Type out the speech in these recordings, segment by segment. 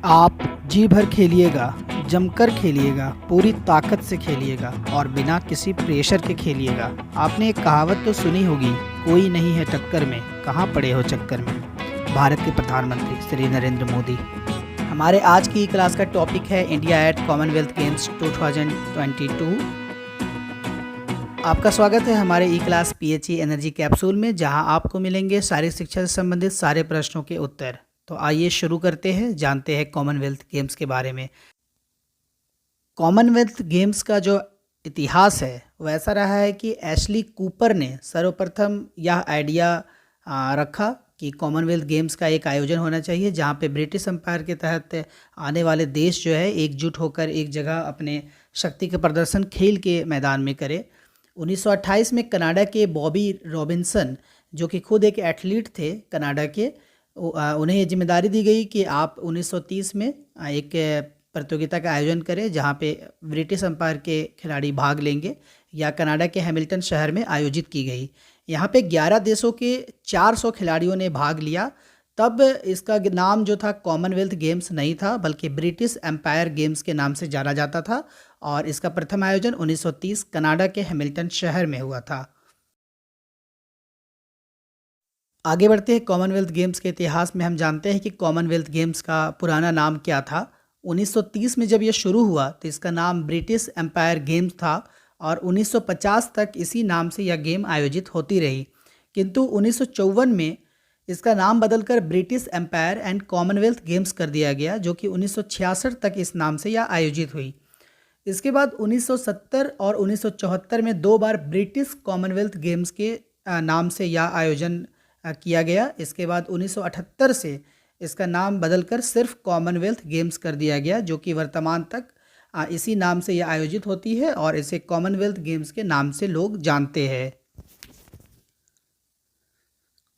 आप जी भर खेलिएगा, जमकर खेलिएगा, पूरी ताकत से खेलिएगा और बिना किसी प्रेशर के खेलिएगा। आपने एक कहावत तो सुनी होगी, कोई नहीं है टक्कर में, कहाँ पड़े हो चक्कर में। भारत के प्रधानमंत्री श्री नरेंद्र मोदी। हमारे आज की क्लास का टॉपिक है इंडिया एट कॉमनवेल्थ गेम्स 2022। आपका स्वागत है हमारे ई क्लास PHE एनर्जी कैप्सूल में, जहां आपको मिलेंगे शारीरिक शिक्षा से संबंधित सारे प्रश्नों के उत्तर। तो आइए शुरू करते हैं, जानते हैं कॉमनवेल्थ गेम्स के बारे में। कॉमनवेल्थ गेम्स का जो इतिहास है वो ऐसा रहा है कि एशली कूपर ने सर्वप्रथम यह आइडिया रखा कि कॉमनवेल्थ गेम्स का एक आयोजन होना चाहिए जहां पे ब्रिटिश एम्पायर के तहत आने वाले देश जो है एकजुट होकर एक जगह अपने शक्ति का प्रदर्शन खेल के मैदान में करे। 1928 में कनाडा के बॉबी रॉबिन्सन, जो कि खुद एक एथलीट थे कनाडा के, उन्हें ये जिम्मेदारी दी गई कि आप 1930 में एक प्रतियोगिता का आयोजन करें जहां पे ब्रिटिश एम्पायर के खिलाड़ी भाग लेंगे, या कनाडा के हैमिल्टन शहर में आयोजित की गई। यहाँ पे 11 देशों के 400 खिलाड़ियों ने भाग लिया। तब इसका नाम जो था कॉमनवेल्थ गेम्स नहीं था, बल्कि ब्रिटिश एम्पायर गेम्स के नाम से जाना जाता था, और इसका प्रथम आयोजन 1930 कनाडा के हैमिल्टन शहर में हुआ था। आगे बढ़ते हैं कॉमनवेल्थ गेम्स के इतिहास में। हम जानते हैं कि कॉमनवेल्थ गेम्स का पुराना नाम क्या था। 1930 में जब यह शुरू हुआ तो इसका नाम ब्रिटिश एम्पायर गेम्स था, और 1950 तक इसी नाम से यह गेम आयोजित होती रही। किंतु 1954 में इसका नाम बदलकर British Empire and Commonwealth Games कर दिया गया, जो कि 1966 तक इस नाम से यह आयोजित हुई। इसके बाद 1970 और 1974 में 2 बार ब्रिटिश कॉमनवेल्थ गेम्स के नाम से यह आयोजन किया गया। इसके बाद 1978 से इसका नाम बदलकर सिर्फ कॉमनवेल्थ गेम्स कर दिया गया, जो कि वर्तमान तक इसी नाम से यह आयोजित होती है और इसे कॉमनवेल्थ गेम्स के नाम से लोग जानते हैं।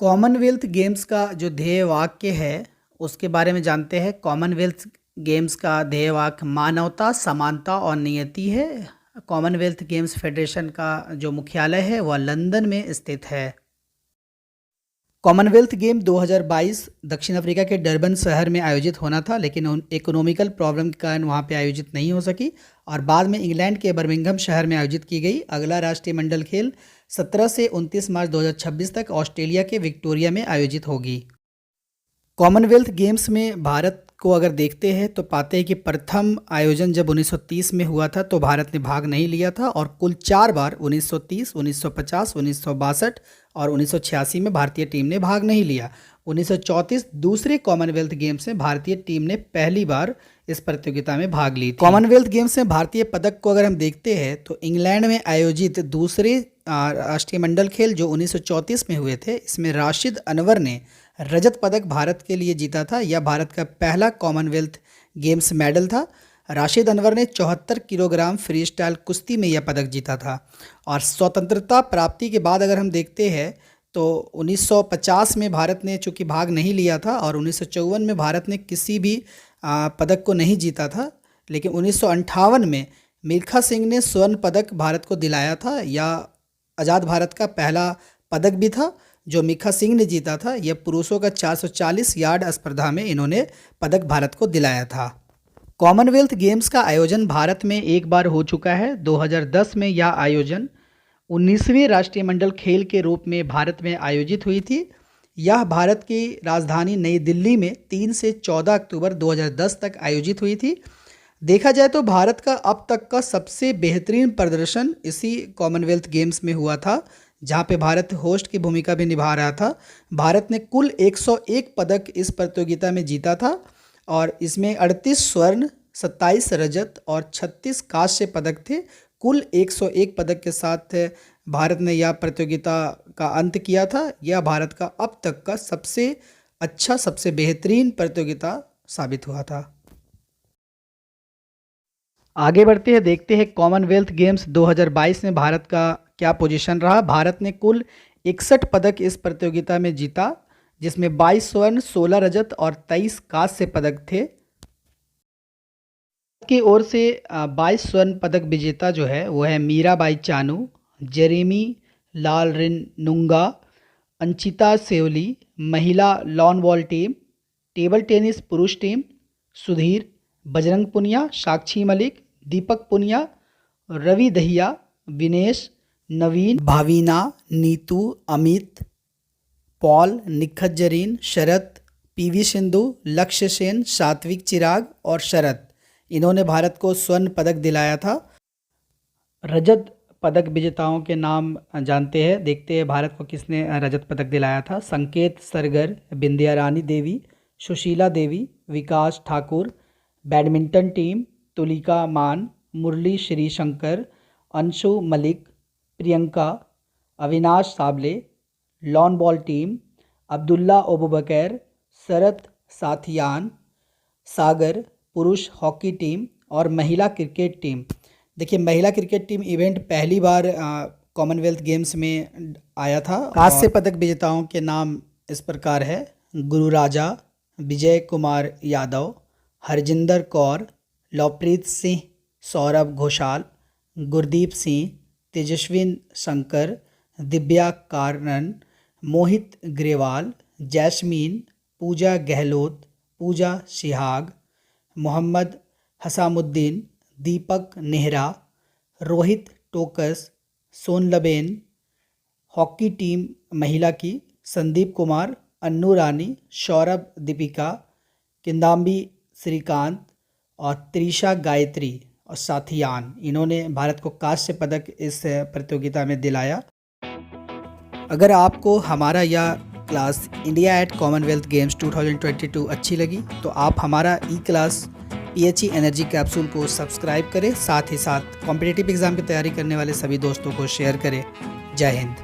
कॉमनवेल्थ गेम्स का जो ध्येय वाक्य है उसके बारे में जानते हैं। कॉमनवेल्थ गेम्स का ध्येय वाक्य मानवता, समानता और नियति है। कॉमनवेल्थ गेम्स फेडरेशन का जो मुख्यालय है वह लंदन में स्थित है। कॉमनवेल्थ गेम 2022 दक्षिण अफ्रीका के डरबन शहर में आयोजित होना था, लेकिन इकोनॉमिकल प्रॉब्लम के कारण वहाँ पे आयोजित नहीं हो सकी, और बाद में इंग्लैंड के बर्मिंघम शहर में आयोजित की गई। अगला राष्ट्रीय मंडल खेल 17 से 29 मार्च 2026 तक ऑस्ट्रेलिया के विक्टोरिया में आयोजित होगी। कॉमनवेल्थ गेम्स में भारत को अगर देखते हैं तो पाते हैं कि प्रथम आयोजन जब 1930 में हुआ था तो भारत ने भाग नहीं लिया था, और कुल 4 बार 1930, 1950, 1962 और 1986 में भारतीय टीम ने भाग नहीं लिया। 1934 दूसरे कॉमनवेल्थ गेम्स में भारतीय टीम ने पहली बार इस प्रतियोगिता में भाग ली थी। कॉमनवेल्थ गेम्स में भारतीय पदक को अगर हम देखते हैं तो इंग्लैंड में आयोजित दूसरे राष्ट्रीय मंडल खेल जो 1934 में हुए थे, इसमें राशिद अनवर ने रजत पदक भारत के लिए जीता था। यह भारत का पहला कॉमनवेल्थ गेम्स मेडल था। राशिद अनवर ने 74 किलोग्राम फ्री स्टाइल कुश्ती में यह पदक जीता था। और स्वतंत्रता प्राप्ति के बाद अगर हम देखते हैं तो 1950 में भारत ने चूँकि भाग नहीं लिया था, और 1954 में भारत ने किसी भी पदक को नहीं जीता था, लेकिन 1958 में मिल्खा सिंह ने स्वर्ण पदक भारत को दिलाया था। यह आज़ाद भारत का पहला पदक भी था जो मिल्खा सिंह ने जीता था। यह पुरुषों का 440 यार्ड स्पर्धा में इन्होंने पदक भारत को दिलाया था। कॉमनवेल्थ गेम्स का आयोजन भारत में एक बार हो चुका है। 2010 में यह आयोजन 19वें राष्ट्रीय मंडल खेल के रूप में भारत में आयोजित हुई थी। यह भारत की राजधानी नई दिल्ली में 3 से 14 अक्टूबर 2010 तक आयोजित हुई थी। देखा जाए तो भारत का अब तक का सबसे बेहतरीन प्रदर्शन इसी कॉमनवेल्थ गेम्स में हुआ था, जहां पे भारत होस्ट की भूमिका भी निभा रहा था। भारत ने कुल 101 पदक इस प्रतियोगिता में जीता था, और इसमें 38 स्वर्ण, 27 रजत और 36 कांस्य पदक थे। कुल 101 पदक के साथ भारत ने यह प्रतियोगिता का अंत किया था। यह भारत का अब तक का सबसे अच्छा, सबसे बेहतरीन प्रतियोगिता साबित हुआ था। आगे बढ़ते हैं, देखते हैं कॉमनवेल्थ गेम्स 2022 में भारत का क्या पोजीशन रहा। भारत ने कुल 61 पदक इस प्रतियोगिता में जीता, जिसमें 22 स्वर्ण, 16 रजत और 23 कांस्य पदक थे। की ओर से 22 स्वर्ण पदक विजेता जो है वो है मीराबाई चानू, जेरेमी लालरिनुंगा, अंचिता सेवली, महिला lawn ball team, table tennis पुरुष टीम, सुधीर, बजरंग पुनिया, साक्षी मलिक, दीपक पुनिया, रवि दहिया, विनेश, नवीन, भावीना, नीतू, अमित, पॉल, निखत जरीन, शरत, पीवी सिंधु, लक्ष्य सेन, सात्विक चिराग और शरत, इन्होंने भारत को स्वर्ण पदक दिलाया था। रजत पदक विजेताओं के नाम जानते हैं, देखते हैं भारत को किसने रजत पदक दिलाया था। Sanket Sargar, Bindiya Rani Devi, Sushila Devi, Vikas Thakur. Badminton team Tulika Maan, Murali Sreeshankar, Anshu Malik, Priyanka, Avinash Sable. Lawn ball team Abdulla Aboobacker, Sharath Sathiyan, Sagar. पुरुष हॉकी टीम और महिला क्रिकेट टीम, देखिए महिला क्रिकेट टीम इवेंट पहली बार कॉमनवेल्थ गेम्स में आया था। कांस्य पदक विजेताओं के नाम इस प्रकार है: गुरु राजा, विजय कुमार यादव, हरजिंदर कौर, लवप्रीत सिंह, सौरभ घोषाल, गुरदीप सिंह, तेजस्विन शंकर, दिव्या कारनन, मोहित ग्रेवाल, जैस्मीन, पूजा गहलोत, पूजा सिहाग, मोहम्मद हसामुद्दीन, दीपक नेहरा, रोहित टोकस, सोनलबेन। हॉकी टीम महिला की संदीप कुमार, अन्नू रानी, सौरभ दीपिका, किंदाम्बी श्रीकांत और त्रिशा गायत्री और साथियान, इन्होंने भारत को कांस्य पदक इस प्रतियोगिता में दिलाया। अगर आपको हमारा यह Claas India at Commonwealth games 2022 अच्छी लगी तो आप हमारा ई क्लास PHE एनर्जी कैप्सूल को सब्सक्राइब करें, साथ ही साथ कॉम्पिटिटिव एग्ज़ाम की तैयारी करने वाले सभी दोस्तों को शेयर करें। जय हिंद।